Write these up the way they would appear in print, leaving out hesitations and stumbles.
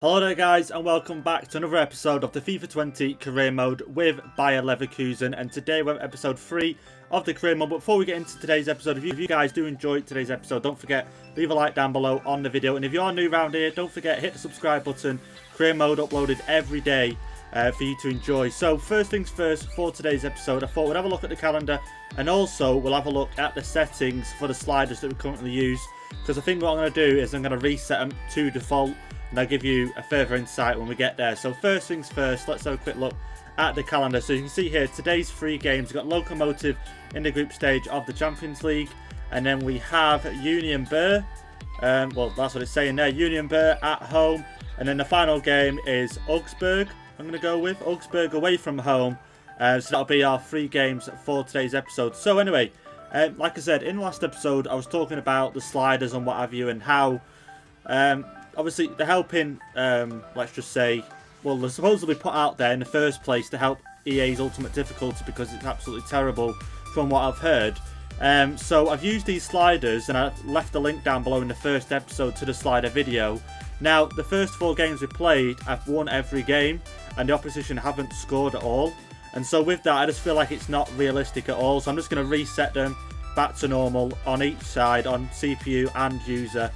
Hello there guys, and welcome back to another episode of the FIFA 20 career mode with Bayer Leverkusen, and today we're at episode 3 of the career mode. But before we get into today's episode, if you guys do enjoy today's episode, don't forget, leave a like down below on the video, and if you are new around here, don't forget, hit the subscribe button. Career mode uploaded every day for you to enjoy. So first things first, for today's episode, I thought we'd have a look at the calendar, and also we'll have a look at the settings for the sliders that we currently use, because I think what I'm going to do is I'm going to reset them to default, and I'll give you a further insight when we get there. So first things first, let's have a quick look at the calendar. So you can see here, today's 3 games. We've got Locomotive in the group stage of the Champions League. And then we have Union Burr. Well, that's what it's saying there. Union Burr at home. And then the final game is Augsburg. I'm going to go with Augsburg away from home. So that'll be our 3 games for today's episode. So anyway, like I said, in the last episode, I was talking about the sliders and what have you, and how... obviously, they're helping, let's just say, well, they're supposedly put out there in the first place to help EA's Ultimate Difficulty because it's absolutely terrible from what I've heard. So I've used these sliders, and I've left a link down below in the first episode to the slider video. Now, the first 4 games we played, I've won every game, and the opposition haven't scored at all. And so with that, I just feel like it's not realistic at all. So I'm just going to reset them back to normal on each side, on CPU and user.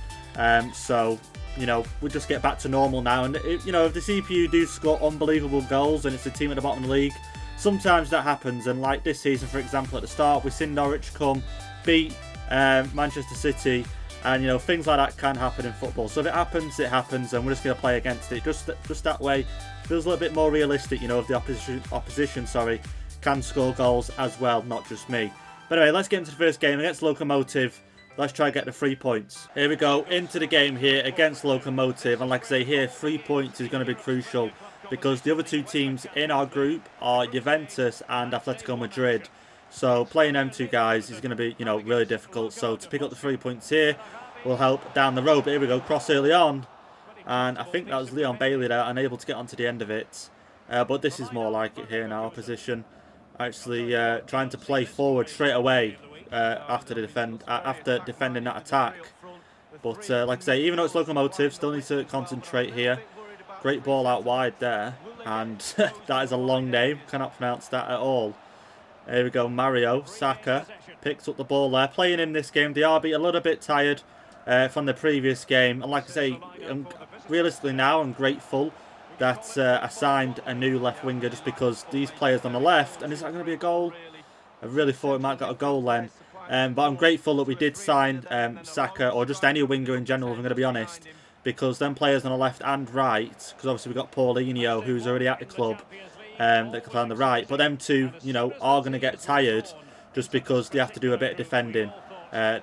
So... you know, we'll just get back to normal now. And, you know, if the CPU do score unbelievable goals and it's a team at the bottom of the league, sometimes that happens. And like this season, for example, at the start, we've seen Norwich come, beat Manchester City. And, you know, things like that can happen in football. So if it happens, it happens. And we're just going to play against it. Just that way, feels a little bit more realistic, you know, if the opposition can score goals as well, not just me. But anyway, let's get into the first game against Locomotive. Let's try and get the 3 points. Here we go, into the game here against Locomotive. And like I say here, 3 points is going to be crucial because the other 2 teams in our group are Juventus and Atletico Madrid. So playing them 2 guys is going to be, you know, really difficult. So to pick up the 3 points here will help down the road. But here we go, cross early on. And I think that was Leon Bailey there, unable to get onto the end of it. But this is more like it here in our opposition. Actually trying to play forward straight away. After defending that attack. But like I say, even though it's Locomotive, still need to concentrate here. Great ball out wide there. And that is a long name. Cannot pronounce that at all. Here we go, Mario Saka picks up the ball there. Playing in this game, the RB a little bit tired from the previous game. And like I say, realistically now, I'm grateful that I signed a new left winger just because these players on the left, and is that going to be a goal? I really thought it might have got a goal then. But I'm grateful that we did sign Saka, or just any winger in general, if I'm going to be honest. Because them players on the left and right, because obviously we've got Paulinho, who's already at the club, that can play on the right. But them 2, you know, are going to get tired just because they have to do a bit of defending,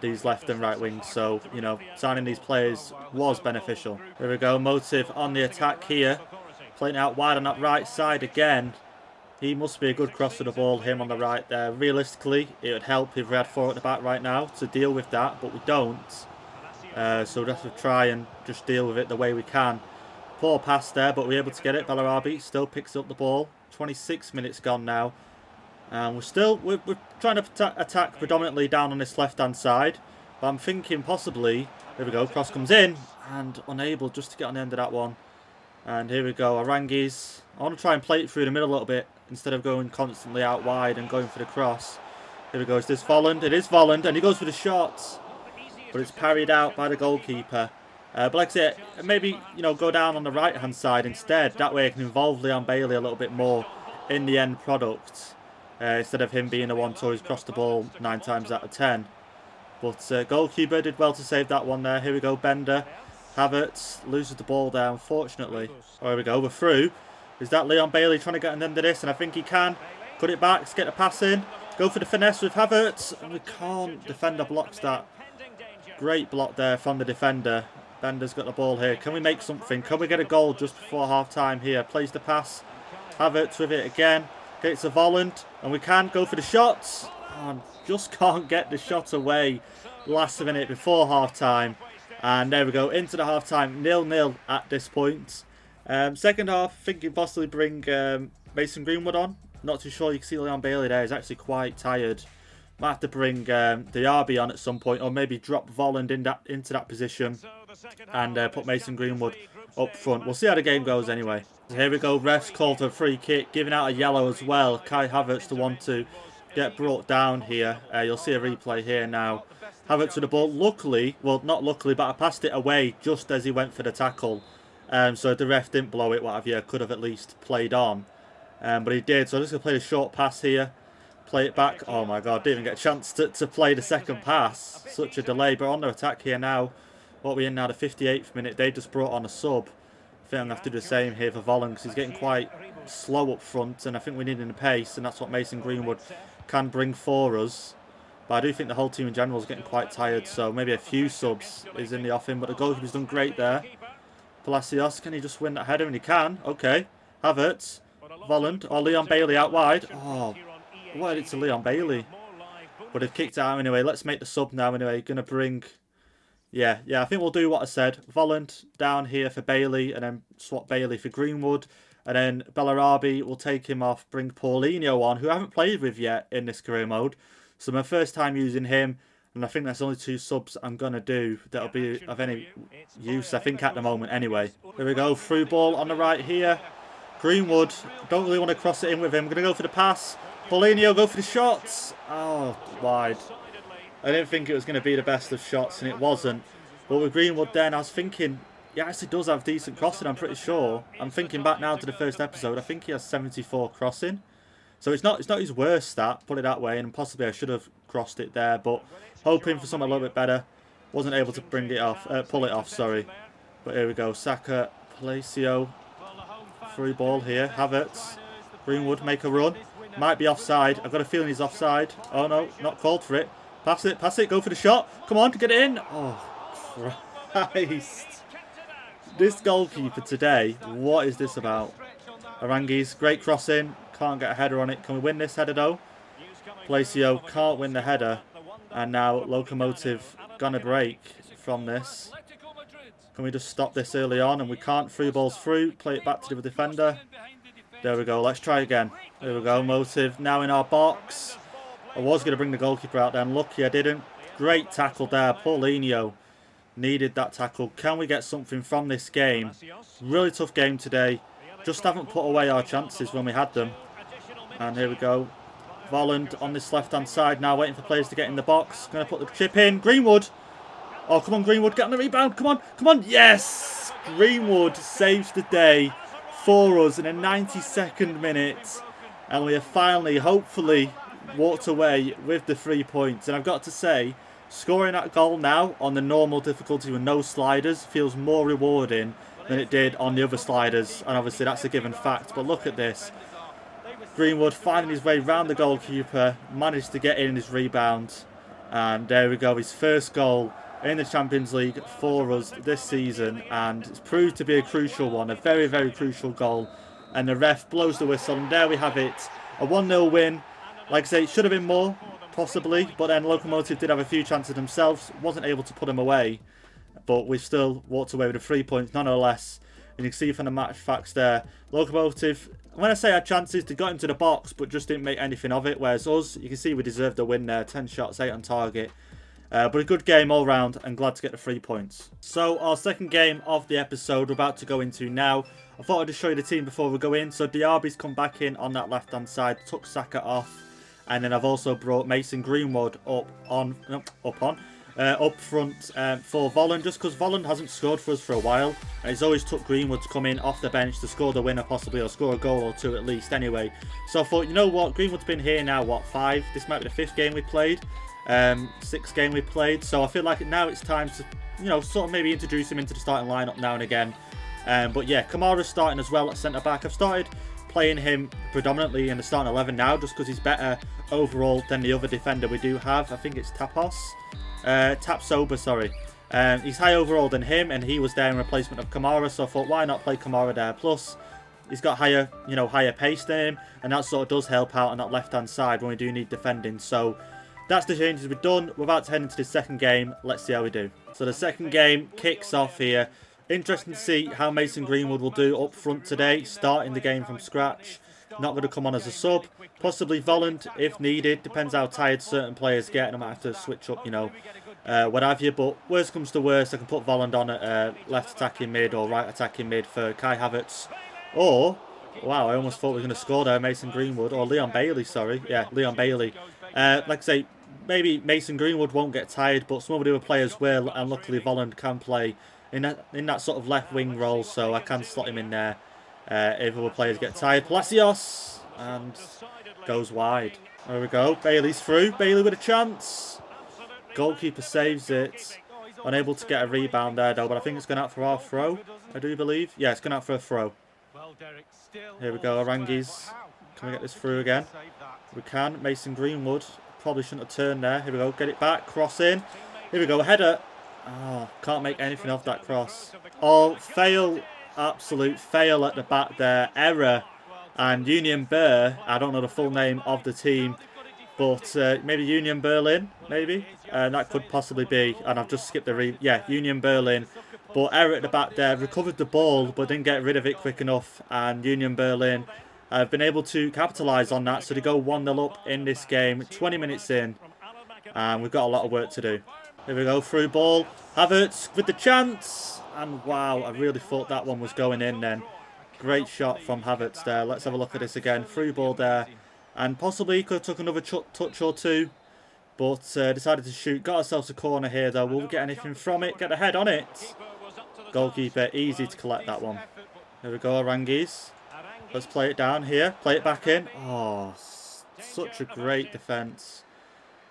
these left and right wings. So, you know, signing these players was beneficial. There we go, Motive on the attack here. Playing out wide on that right side again. He must be a good crosser of the ball, him on the right there. Realistically, it would help if we had 4 at the back right now to deal with that, but we don't. So we'll have to try and just deal with it the way we can. Poor pass there, but we're able to get it. Bellarabi still picks up the ball. 26 minutes gone now. And we're trying to attack predominantly down on this left-hand side. But I'm thinking possibly, there we go, cross comes in, and unable just to get on the end of that one. And here we go, Arangues. I want to try and play it through the middle a little bit, instead of going constantly out wide and going for the cross. Here we go, is this Volland? It is Volland, and he goes for the shots. But it's parried out by the goalkeeper. But like I said, maybe, you know, go down on the right-hand side instead. That way I can involve Leon Bailey a little bit more in the end product. Instead of him being the one to always cross the ball 9 times out of 10. But goalkeeper did well to save that one there. Here we go, Bender. Havertz loses the ball there, unfortunately. Oh, here we go, we're through. Is that Leon Bailey trying to get an end of this? And I think he can. Put it back, get the pass in. Go for the finesse with Havertz. And we can't. Defender blocks that. Great block there from the defender. Bender's got the ball here. Can we make something? Can we get a goal just before half-time here? Plays the pass. Havertz with it again. Gets a Volland. And we can go for the shots. Oh, just can't get the shot away last minute before half-time. And there we go. Into the half-time. 0-0 at this point. Second half, thinking possibly bring Mason Greenwood on. Not too sure. You can see Leon Bailey there. He's actually quite tired. Might have to bring the RB on at some point, or maybe drop Volland into that position and put Mason Greenwood up front. We'll see how the game goes anyway. So here we go. Refs called for a free kick, giving out a yellow as well. Kai Havertz the one to get brought down here. You'll see a replay here now. Havertz with the ball. Luckily, well, not luckily, but I passed it away just as he went for the tackle. So the ref didn't blow it, what have you. Could have at least played on. But he did. So I'm just going to play a short pass here. Play it back. Oh my god, didn't even get a chance to play the second pass. Such a delay. But on their attack here now. What are we in now? The 58th minute. They just brought on a sub. I think I'm going to have to do the same here for Volland because he's getting quite slow up front. And I think we need the pace. And that's what Mason Greenwood can bring for us. But I do think the whole team in general is getting quite tired. So maybe a few subs is in the offing. But the goalkeeper's done great there. Palacios, can he just win that header? And he can. Okay. Havertz. Volland. Or Leon Bailey out wide. Oh, why did it to Leon Bailey? But they've kicked it out anyway. Let's make the sub now anyway. Going to bring... Yeah, I think we'll do what I said. Volland down here for Bailey. And then swap Bailey for Greenwood. And then Bellarabi will take him off. Bring Paulinho on, who I haven't played with yet in this career mode. So my first time using him. And I think that's only 2 subs I'm going to do that'll be of any use, I think, at the moment anyway. Here we go. Through ball on the right here. Greenwood. Don't really want to cross it in with him. Going to go for the pass. Paulinho, go for the shots. Oh, wide. I didn't think it was going to be the best of shots, and it wasn't. But with Greenwood then, I was thinking, he actually does have decent crossing, I'm pretty sure. I'm thinking back now to the first episode. I think he has 74 crossing. So it's not his worst stat, put it that way, and possibly I should have crossed it there, but hoping for something a little bit better. Wasn't able to bring it off, pull it off, sorry. But here we go. Saka, Palacio, free ball here. Havertz, Greenwood make a run. Might be offside. I've got a feeling he's offside. Oh no, not called for it. Pass it, go for the shot. Come on, get it in. Oh, Christ. This goalkeeper today, what is this about? Aranguiz, great crossing. Can't get a header on it. Can we win this header though? Palacio can't win the header. And now Locomotive gonna break from this. Can we just stop this early on? And we can't. 3 balls through. Play it back to the defender. There we go. Let's try again. There we go. Motive now in our box. I was going to bring the goalkeeper out there. And lucky I didn't. Great tackle there. Paulinho needed that tackle. Can we get something from this game? Really tough game today. Just haven't put away our chances when we had them. And here we go. Volland on this left-hand side now, waiting for players to get in the box. Going to put the chip in. Greenwood. Oh, come on, Greenwood. Get on the rebound. Come on. Come on. Yes! Greenwood saves the day for us in a 92nd minute. And we have finally, hopefully, walked away with the 3 points. And I've got to say, scoring that goal now on the normal difficulty with no sliders feels more rewarding than it did on the other sliders. And obviously, that's a given fact. But look at this. Greenwood finding his way round the goalkeeper, managed to get in his rebound, and there we go, his first goal in the Champions League for us this season, and it's proved to be a crucial one, a very, very crucial goal, and the ref blows the whistle, and there we have it, a 1-0 win. Like I say, it should have been more, possibly, but then Locomotive did have a few chances themselves, wasn't able to put them away, but we still walked away with the 3 points, nonetheless. And you can see from the match facts there, Locomotive, when I say had chances, they got into the box, but just didn't make anything of it. Whereas us, you can see we deserved a win there. 10 shots, 8 on target. But a good game all round, and glad to get the 3 points. So our second game of the episode we're about to go into now. I thought I'd just show you the team before we go in. So Diaby's come back in on that left-hand side, took Saka off. And then I've also brought Mason Greenwood up front for Volland, just because Volland hasn't scored for us for a while, and he's always took Greenwood to come in off the bench to score the winner possibly, or score a goal or 2 at least anyway. So I thought, you know what, Greenwood's been here now, what, 5? This might be the 5th game we played, 6th game we played, so I feel like now it's time to, you know, sort of maybe introduce him into the starting lineup now and again. But yeah, Kamara's starting as well at centre back. I've started playing him predominantly in the starting 11 now, just because he's better overall than the other defender we do have. I think it's Tapsoba, sorry. He's high overall than him, and he was there in replacement of Kamara, so I thought, why not play Kamara there? Plus, he's got higher pace than him, and that sort of does help out on that left-hand side when we do need defending. So that's the changes we've done. We're about to head into the second game. Let's see how we do. So the second game kicks off here. Interesting to see how Mason Greenwood will do up front today, starting the game from scratch. Not going to come on as a sub. Possibly Volland if needed. Depends how tired certain players get, and I might have to switch up, you know, what have you. But worst comes to worst, I can put Volland on at left attacking mid or right attacking mid for Kai Havertz. Or, wow, I almost thought we were going to score there, Mason Greenwood. Or Leon Bailey, sorry. Yeah, Leon Bailey. Like I say, maybe Mason Greenwood won't get tired, but some of the other players will. And luckily Volland can play in that sort of left wing role, so I can slot him in there if other players get tired. Palacios, and goes wide. There we go. Bailey's through. Bailey with a chance. Goalkeeper saves it. Unable to get a rebound there, though, but I think it's going out for our throw, I do believe. Yeah, it's going out for a throw. Here we go, Arangis. Can we get this through again? We can. Mason Greenwood. Probably shouldn't have turned there. Here we go. Get it back. Cross in. Here we go. Header. Oh, can't make anything of that cross. Oh, fail. Absolute fail at the back there. Error. And Union Burr. I don't know the full name of the team. But maybe Union Berlin, maybe. That could possibly be. And I've just skipped the yeah, Union Berlin. But error at the back there. Recovered the ball, but didn't get rid of it quick enough. And Union Berlin have been able to capitalise on that. So they go 1-0 up in this game. 20 minutes in. And we've got a lot of work to do. Here we go. Through ball. Havertz with the chance. And wow, I really thought that one was going in then. Great shot from Havertz there. Let's have a look at this again. Through ball there. And possibly could have took another touch or two. But decided to shoot. Got ourselves a corner here though. Will we get anything from it? Get a head on it. Goalkeeper, easy to collect that one. Here we go, Arangis. Let's play it down here. Play it back in. Oh, such a great defence.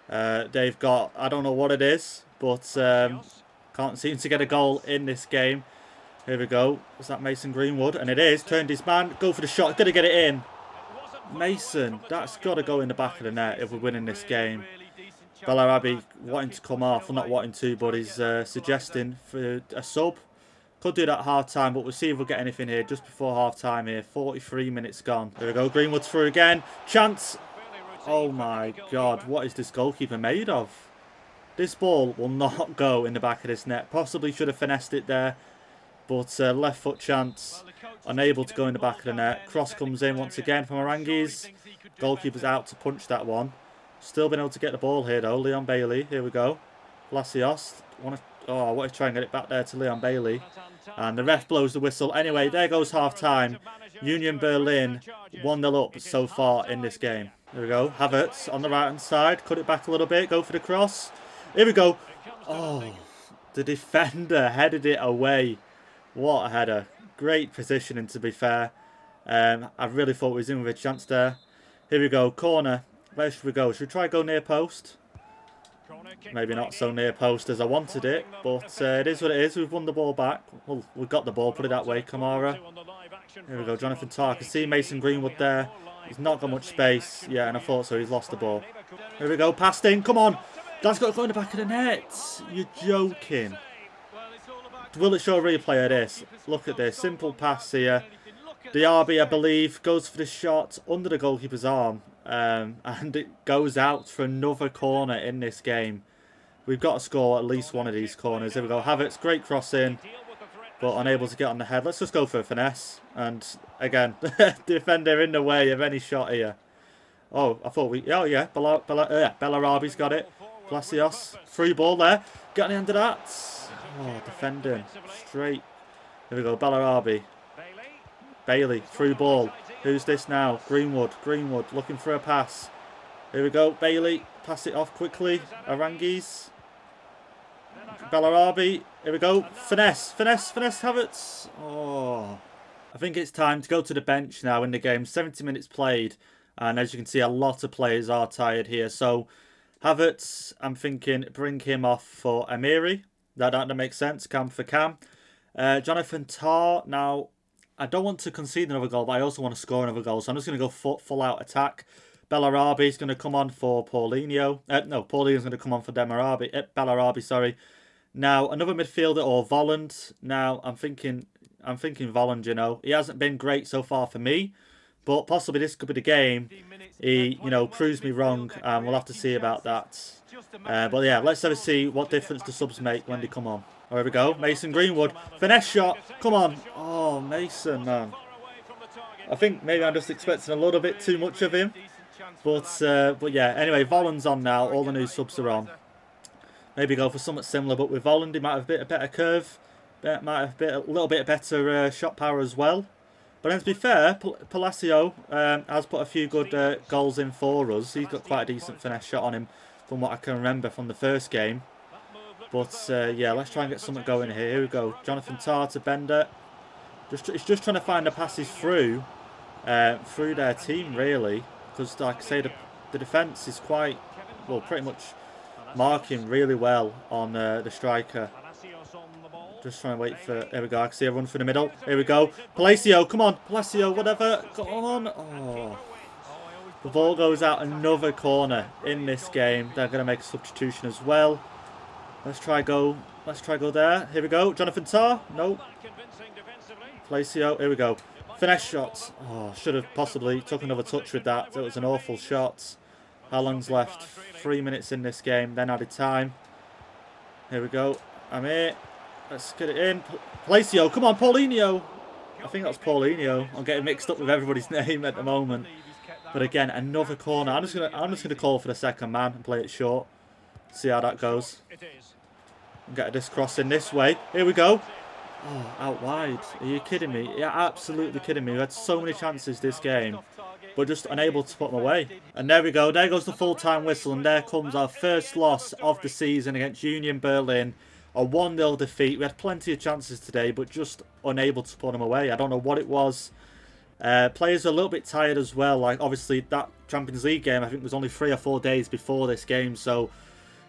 They've got, I don't know what it is, but can't seem to get a goal in this game. Here we go. Was that Mason Greenwood? And it is. Turned his man. Go for the shot. Got to get it in. Mason, that's got to go in the back of the net if we're winning this game. Bellarabi wanting to come off. Well, not wanting to, but he's suggesting for a sub. Could do that half time, but we'll see if we'll get anything here just before half time here. 43 minutes gone. There we go. Greenwood through again. Chance. Oh my God. What is this goalkeeper made of? This ball will not go in the back of this net. Possibly should have finessed it there. But left foot chance. Unable to go in the back of the net. Cross comes in once again from Arangis. Goalkeeper's out to punch that one. Still been able to get the ball here though. Leon Bailey. Here we go. Palacios. I want to try and get it back there to Leon Bailey. And the ref blows the whistle. Anyway, there goes half-time. Union Berlin 1-0 up so far in this game. There we go. Havertz on the right-hand side. Cut it back a little bit. Go for the cross. Here we go. Oh, the defender headed it away. What a header. Great positioning, to be fair. I really thought we was in with a chance there. Here we go. Corner. Where should we go? Should we try go near post? Maybe not so near post as I wanted it, but it is what it is. We've won the ball back. Well, we've got the ball, put it that way. Kamara. Here we go, Jonathan Tah. I can see Mason Greenwood there. He's not got much space. Yeah, and I thought so. He's lost the ball. Here we go, passed in. Come on. That's got to go in the back of the net. You're joking. Will it show a replay of this? Look at this. Simple pass here. Diaby, I believe, goes for the shot under the goalkeeper's arm. And it goes out for another corner in this game. We've got to score at least one of these corners. Here we go. Havertz, great cross in, but unable to get on the head. Let's just go for a finesse. And again, defender in the way of any shot here. Oh, I thought we... Oh, yeah. Bellarabi's got it. Palacios. Free ball there. Get on the end of that. Oh, defending. Straight. Here we go. Bellarabi. Bailey. Through ball. Who's this now? Greenwood. Greenwood looking for a pass. Here we go. Bailey. Pass it off quickly. Arangis. Bellarabi. Here we go. Finesse. Finesse. Finesse. Havertz. Oh. I think it's time to go to the bench now in the game. 70 minutes played. And as you can see, a lot of players are tired here. So, Havertz, I'm thinking, bring him off for Amiri. That makes sense. Cam for Cam. Jonathan Tah. Now, I don't want to concede another goal, but I also want to score another goal. So I'm just going to go full out attack. Bellarabi is going to come on for Paulinho. No, Paulinho's going to come on for Bellarabi, sorry. Now, another midfielder or Volland. Now, I'm thinking Volland, you know. He hasn't been great so far for me. But possibly this could be the game. He, proves me wrong. And we'll have to see about that. But yeah, let's have a see what difference the subs make when they come on. Oh, here we go. Mason Greenwood. Finesse shot. Come on. Oh, Mason, man. I think maybe I'm just expecting a little bit too much of him. But yeah, anyway, Volland's on now. All the new subs are on. maybe go for something similar, but with Volland, he might have a better curve, might have a little bit better shot power as well. But then to be fair, Palacio has put a few good goals in for us. He's got quite a decent finesse shot on him from what I can remember from the first game. But yeah, let's try and get something going here. Here we go. Jonathan Tah to Bender. It's just trying to find the passes through their team, really. Because, like I say, the defence is quite, well, pretty much marking really well on the striker. Just trying to wait for... There we go. I can see a run for the middle. Here we go. Palacio, come on. Palacio, whatever. Go on. Oh. The ball goes out another corner in this game. They're going to make a substitution as well. Let's try go there. Here we go. Jonathan Tah. Nope. Palacio. Here we go. Finesse shots. Oh, should have possibly took another touch with that. It was an awful shot. How long's left? 3 minutes in this game. Then added time. Here we go. I'm here. Let's get it in. Palacio, come on, Paulinho. I think that's Paulinho. I'm getting mixed up with everybody's name at the moment. But again, another corner. I'm just gonna call for the second man and play it short. See how that goes. And get this cross in this way. Here we go. Oh, out wide. Are you kidding me? You're absolutely kidding me. We had so many chances this game, but just unable to put them away. And there we go. There goes the full-time whistle, and there comes our first loss of the season against Union Berlin. A 1-0 defeat. We had plenty of chances today, but just unable to put them away. I don't know what it was. Players are a little bit tired as well. Like, obviously, that Champions League game, I think, was only 3 or 4 days before this game. So,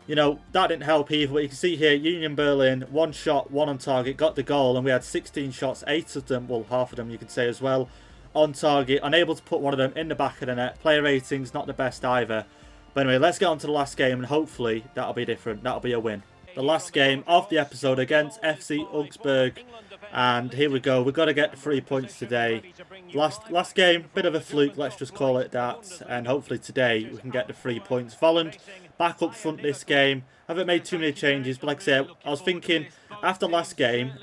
you know, that didn't help either. But you can see here, Union Berlin, 1 shot, 1 on target, got the goal. And we had 16 shots, 8 of them, well, half of them, you could say as well, on target. Unable to put one of them in the back of the net. Player ratings, not the best either. But anyway, let's get on to the last game. And hopefully, that'll be different. That'll be a win. The last game of the episode against FC Augsburg, and here we go. We've got to get 3 points today. Last game, bit of a fluke, let's just call it that, and hopefully today we can get the 3 points. Volland back up front this game. I haven't made too many changes, but like I said, I was thinking after last game,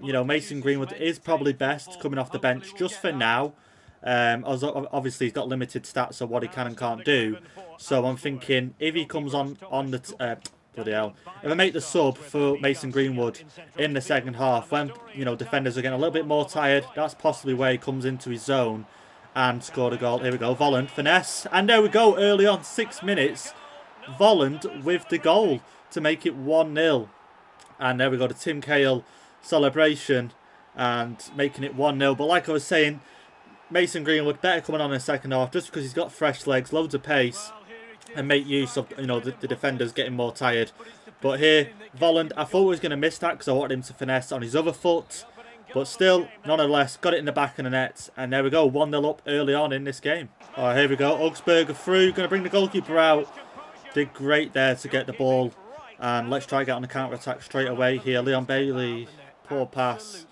you know, Mason Greenwood is probably best coming off the bench just for now. Obviously he's got limited stats of what he can and can't do, so I'm thinking if he comes on the bloody hell. If I make the sub for Mason Greenwood in the second half, when, you know, defenders are getting a little bit more tired, that's possibly where he comes into his zone and scored a goal. Here we go, Volland, finesse, and there we go, early on, 6 minutes, Volland with the goal to make it 1-0. And there we go, the Tim Cahill celebration and making it 1-0. But like I was saying, Mason Greenwood better coming on in the second half just because he's got fresh legs, loads of pace, and make use of, you know, the defenders getting more tired. But here, Volland, I thought he was going to miss that because I wanted him to finesse on his other foot. But still, nonetheless, got it in the back of the net. And there we go, 1-0 up early on in this game. Alright, here we go. Augsburg are through. Going to bring the goalkeeper out. Did great there to get the ball. And let's try and get on the counter-attack straight away here. Leon Bailey, poor pass.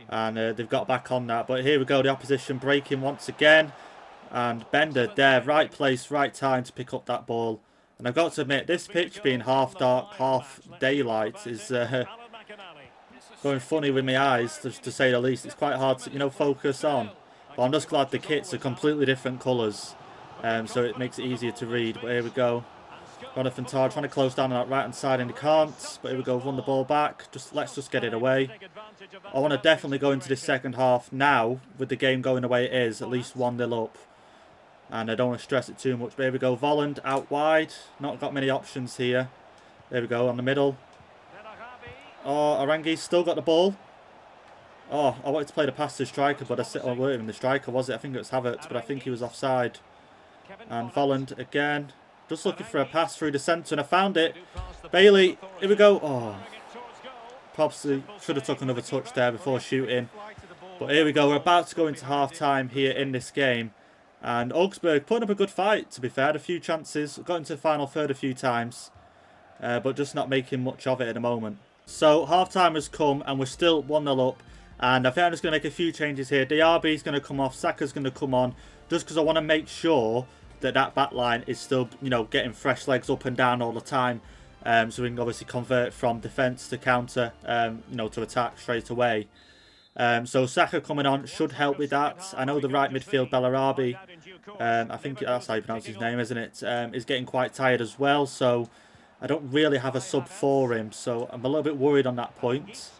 And they've got back on that. But here we go, the opposition breaking once again. And Bender there, right place, right time to pick up that ball. And I've got to admit, this pitch being half dark, half daylight is going funny with my eyes, to say the least. It's quite hard to, you know, focus on. But I'm just glad the kits are completely different colours, so it makes it easier to read. But here we go. Jonathan Tah trying to close down on that right-hand side, and he can't. But here we go, run the ball back. Let's just get it away. I want to definitely go into this second half now, with the game going the way it is, at least 1-0 up. And I don't want to stress it too much. But here we go, Volland out wide. Not got many options here. There we go, on the middle. Oh, Arangi's still got the ball. Oh, I wanted to play the pass to the striker, but I weren't even the striker, was it? I think it was Havertz, but I think he was offside. And Volland again. Just looking for a pass through the centre, and I found it. Bailey, here we go. Oh, probably should have took another touch there before shooting. But here we go, we're about to go into half-time here in this game. And Augsburg putting up a good fight, to be fair. Had a few chances, got into the final third a few times. But just not making much of it at the moment. So half-time has come and we're still 1-0 up. And I think I'm just going to make a few changes here. Diaby's going to come off, Saka's going to come on. Just because I want to make sure that back line is still, you know, getting fresh legs up and down all the time. So we can obviously convert from defence to counter, you know, to attack straight away. So Saka coming on should help with that. I know the right midfield, Bellarabi, I think that's how you pronounce his name, isn't it? Is getting quite tired as well. So I don't really have a sub for him, so I'm a little bit worried on that point.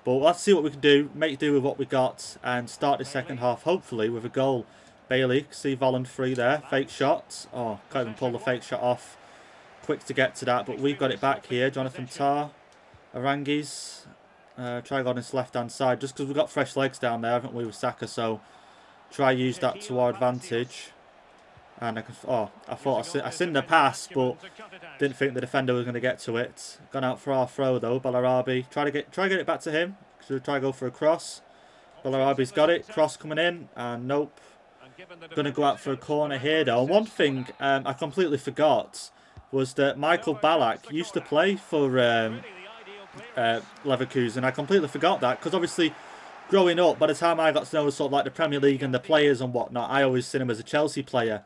But let's see what we can do, make do with what we got, and start the second half, hopefully, with a goal. Bailey, see Volland free there, fake shot. Oh, can't even pull the fake shot off. Quick to get to that, but we've got it back here. Jonathan Tah, Arangis, try on this left-hand side, just because we've got fresh legs down there, haven't we, with Saka, so try use that to our advantage. And I thought I seen the pass, but didn't think the defender was going to get to it. Gone out for our throw though. Bellarabi try to get it back to him. Should try to go for a cross. Bellarabi's got it. Cross coming in, and nope. Going to go out for a corner here though. And one thing I completely forgot was that Michael Ballack used to play for Leverkusen. I completely forgot that, because obviously, growing up, by the time I got to know sort of like the Premier League and the players and whatnot, I always seen him as a Chelsea player.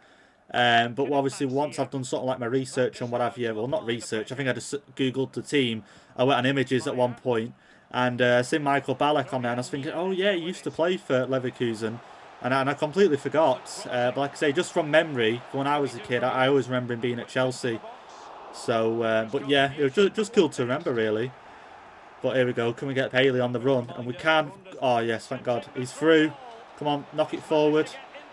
But obviously once I've done sort of like my research and what have you, well, not research, I think I just googled the team. I went on images at one point and seen Michael Ballack on there, and I was thinking, oh yeah, he used to play for Leverkusen, and I completely forgot. But like I say, just from memory, when I was a kid, I always remember him being at Chelsea. So, but yeah, it was just cool to remember, really. But here we go. Can we get Bailey on the run? And we can. Oh, yes, thank God. He's through. Come on, knock it forward.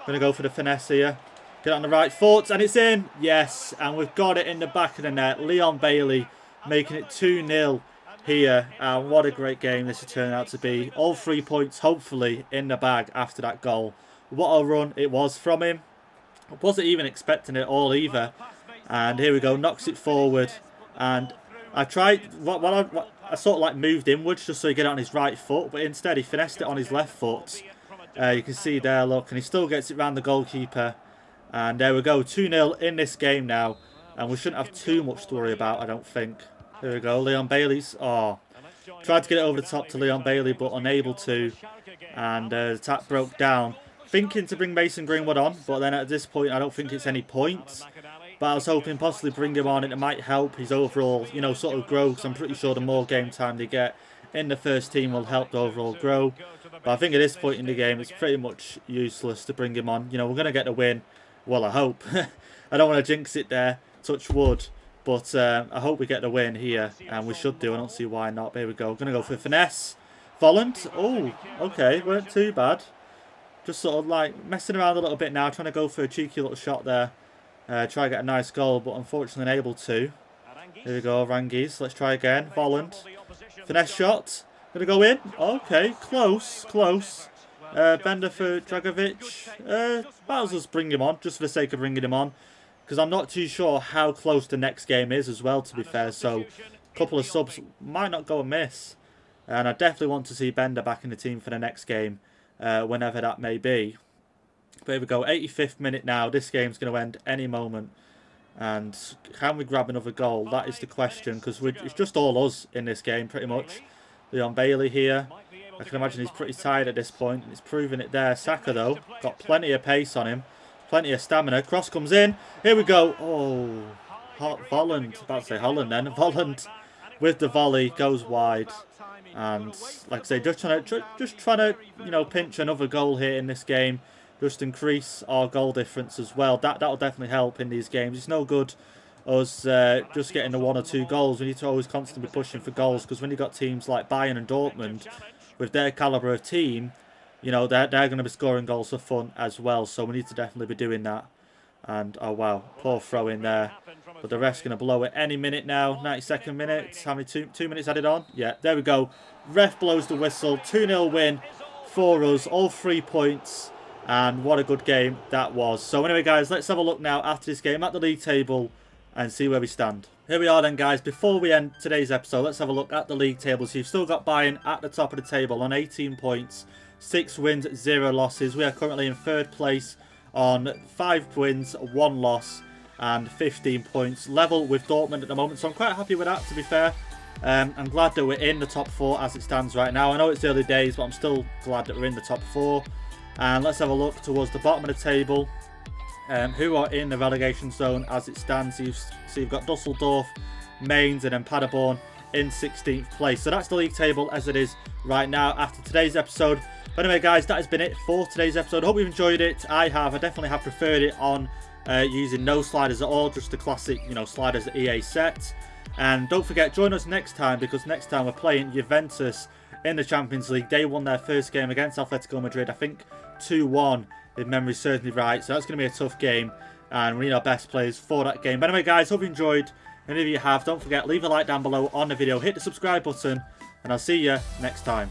Going to go for the finesse here. Get on the right foot, and it's in. Yes, and we've got it in the back of the net. Leon Bailey making it 2-0 here. And what a great game this has turned out to be. All 3 points, hopefully, in the bag after that goal. What a run it was from him. I wasn't even expecting it all either. And here we go. Knocks it forward. And I tried... I sort of like moved inwards just so he get it on his right foot, but instead he finessed it on his left foot. You can see there, look, and he still gets it round the goalkeeper. And there we go, 2-0 in this game now, and we shouldn't have too much to worry about, I don't think. There we go, Leon Bailey's. Oh, tried to get it over the top to Leon Bailey, but unable to. And the tap broke down. Thinking to bring Mason Greenwood on, but then at this point I don't think it's any point. But I was hoping possibly bring him on, and it might help his overall, you know, sort of grow, because I'm pretty sure the more game time they get in the first team will help the overall grow. But I think at this point in the game, it's pretty much useless to bring him on. You know, we're going to get the win. Well, I hope. I don't want to jinx it there, touch wood. But I hope we get the win here, and we should do. I don't see why not. There we go. Going to go for finesse. Volland. Oh, okay. Weren't too bad. Just sort of like messing around a little bit now, trying to go for a cheeky little shot there. Try to get a nice goal, but unfortunately unable to. Here we go, Rangis. Let's try again. Volland. Finesse shot. Going to go in. Okay, close, close. Bender for Dragovic. Might as well bring him on, just for the sake of bringing him on. Because I'm not too sure how close the next game is as well, to be fair. So, a couple of subs might not go amiss. And I definitely want to see Bender back in the team for the next game, whenever that may be. But here we go, 85th minute now. This game's going to end any moment. And can we grab another goal? That is the question, because it's just all us in this game, pretty much. Leon Bailey here. I can imagine he's pretty tired at this point, and he's proving it there. Saka, though, got plenty of pace on him. Plenty of stamina. Cross comes in. Here we go. Oh, Volland. About to say Holland then. Volland with the volley goes wide. And, like I say, just trying to, you know, pinch another goal here in this game. Just increase our goal difference as well. That'll definitely help in these games. It's no good us just getting the 1 or 2 goals. We need to always constantly be pushing for goals, because when you've got teams like Bayern and Dortmund, with their calibre of team, you know, they're going to be scoring goals for fun as well. So we need to definitely be doing that. And, oh wow, poor throw in there. But the ref's going to blow it any minute now. 92nd minute. How many, 2 minutes added on? Yeah, there we go. Ref blows the whistle. 2-0 win for us. All 3 points. And what a good game that was. So anyway, guys, let's have a look now after this game at the league table and see where we stand. Here we are then, guys. Before we end today's episode, let's have a look at the league table. So you've still got Bayern at the top of the table on 18 points, 6 wins, 0 losses. We are currently in 3rd place on 5 wins, 1 loss and 15 points. Level with Dortmund at the moment, so I'm quite happy with that, to be fair. I'm glad that we're in the top 4 as it stands right now. I know it's early days, but I'm still glad that we're in the top 4. And let's have a look towards the bottom of the table, who are in the relegation zone as it stands. So you've got Dusseldorf, Mainz, and then Paderborn in 16th place. So that's the league table as it is right now after today's episode. But anyway, guys, that has been it for today's episode. Hope you've enjoyed it. I definitely have preferred it on using no sliders at all, just the classic, you know, sliders that EA set. And don't forget, join us next time, because next time we're playing Juventus in the Champions League. They won their first game against Atletico Madrid, I think 2-1, if memory serves me right. So that's going to be a tough game, and we need our best players for that game. But anyway, guys, hope you enjoyed. And if you have, don't forget, leave a like down below on the video, hit the subscribe button, and I'll see you next time.